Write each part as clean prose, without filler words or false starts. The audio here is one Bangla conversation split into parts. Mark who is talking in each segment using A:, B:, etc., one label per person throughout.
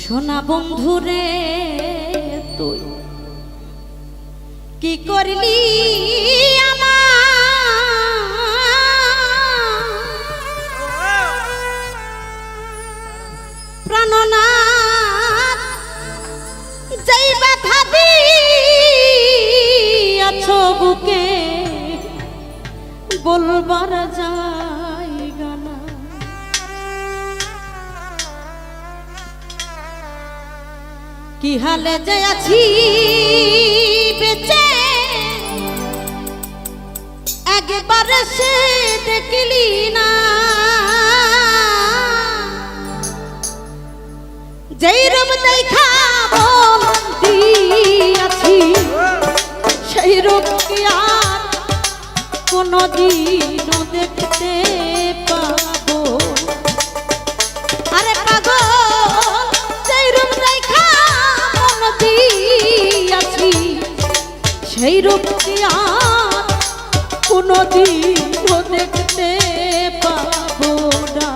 A: সোনা বন্ধুরে তুই কি করলি প্রাণনাথ যেই ব্যথা দিয়াছ বুকে বলবার জায়গা না। কি হালে যে আছি বেঁচে একবার সে দেখলি না। যেই রূপ দেখা দিয়াছি সেই রূপ কি আর কোনদিনও দেখতে পাবো? আরে পাগল, যেই রূপ দেখা দিয়াছি সেই রূপ কি আর কোনদিনও দেখতে পাবো না।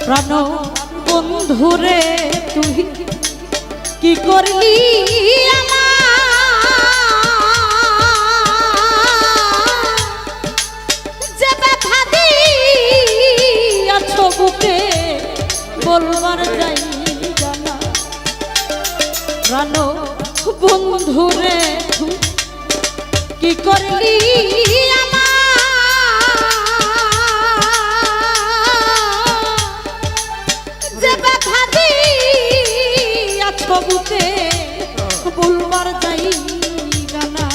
A: প্রাণ বন্ধুরে তুই কি করলি যে ব্যথা দিয়াছ বুকে বলবার জায়গা না। প্রাণ বন্ধুরে তুই কি করলি বুকে বলবার জায়গা না।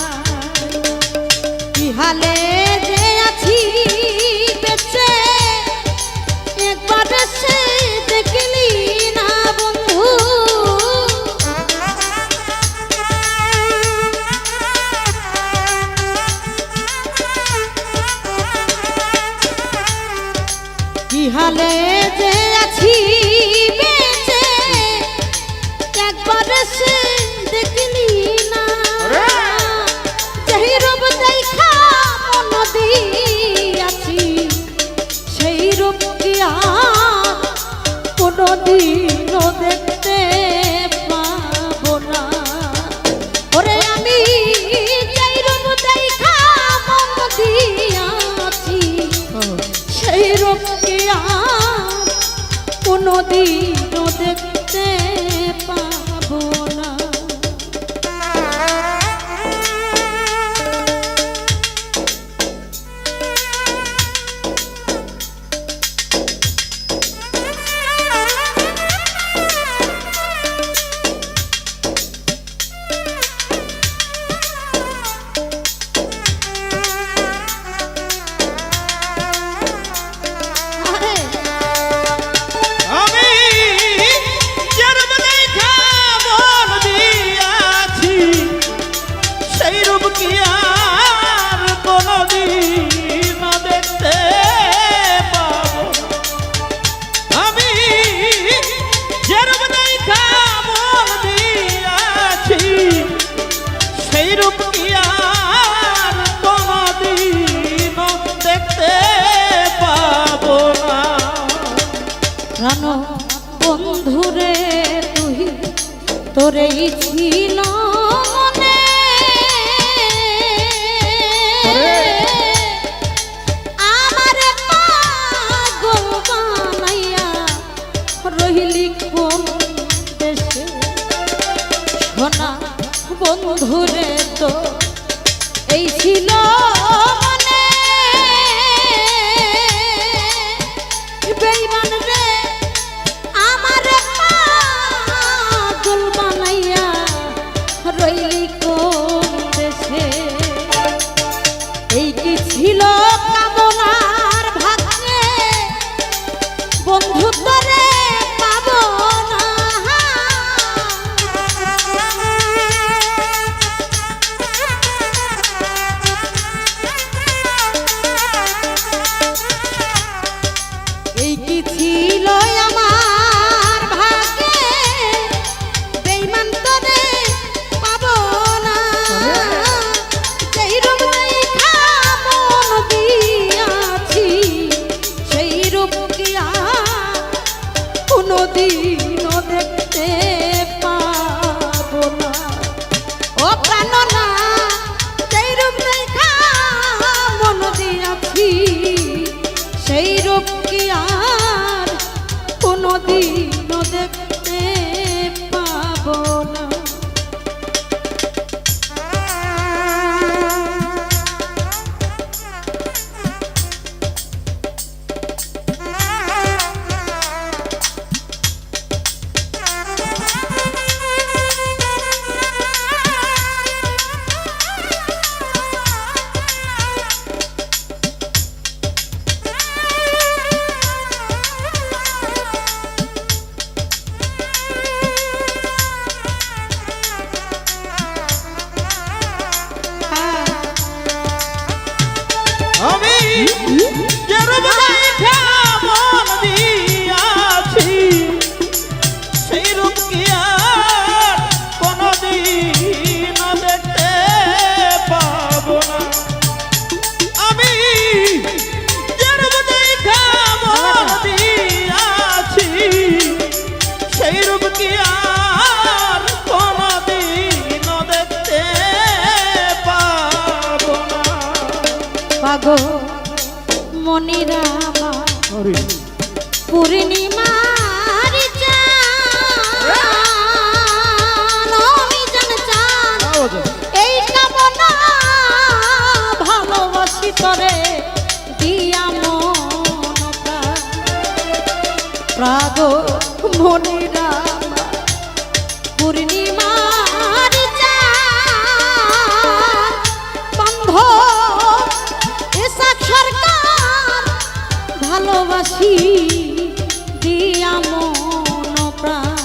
A: কি হালে যে আছি বেঁচে একবার সে দেখলি না বন্ধু। কি হালে যে আছি বেঁচে একবার সে দেখলি না। সেই রূপ দেখা মন দিয়াছি সেই রূপ কি আর কোনদিনও দেখতে পাবো না। ওরে আমি যেই রূপ দেখা মন দিয়াছি সেই রূপ কি আর কোনদিনও দেখতে পাবো না। প্রাণ বন্ধুরে তুই তোরেই ছিল মনে আমার বন্ধুরে তো এই ছিল মনে, বেঈমান রে আমার পাগল বানাইয়া রইলি কোন দেশে। এই কি ছিল কামনার ভাগ্যে বন্ধু তোরে পাবো না। এই কি ছিল আমার ভাগ্যে বেঈমান তোরে পাবো না। সেই রূপ দেখা মন দিয়াছি, সেই রূপ কি আর কোনদিনও দেখতে পাবো না। ও প্রাণনা সেই রূপ দেখা মন দিয়াছি, সেই রূপ কি আর কোনদিনও দেখতে পাবো না।
B: আমি যে রূপ দেখা মন দিয়াছি, সেই রূপ কি আর কোনদিন দেখতে পাবো না। আমি যে রূপ দেখা মন দিয়াছি, সেই রূপ কি আর কোনদিন দেখতে পাবো না।
A: পাগল মনিরামা পূর্ণিমার চাঁদ, অভিযান চাঁদ, এই কামনা ভালোবাসি তরে দিয়া মন প্রাণ। পাগল মনিরামা পূর্ণিমার চাঁদ, বন্ধ সরকার ভালোবাসি দিয়া মন প্রাণ।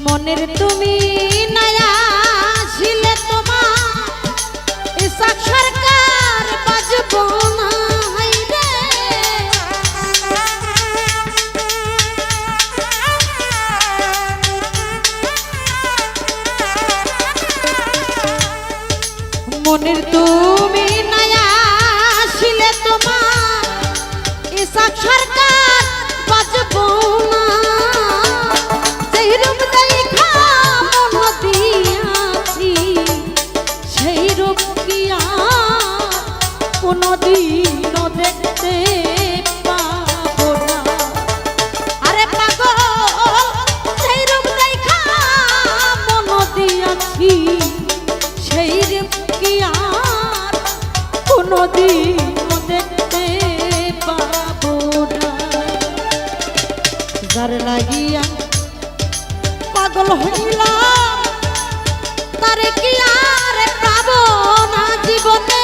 A: মনের তুমি নয়া ছিলে তোমার ইসাক সরকার বাজব না রে। মনের তুমি সরকার বাজব না। সেই রূপ দেখা মন দিয়াছি, সেই রূপ কি আর কোনদিনও দেখতে পাবো না। আরে পাগল সেই রূপ দেখা মন দিয়াছি, সেই রূপ কি আর কোনদিনও দেখতে পাবো না। যার লাগিয়া পাগল হইলাম তারে কি আর পাবো না জীবনে।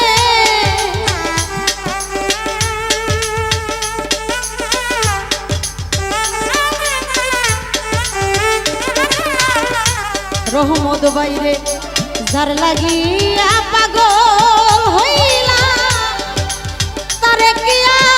A: রহমত বাইরে যার লাগিয়া পাগল হইলাম তারে কি আর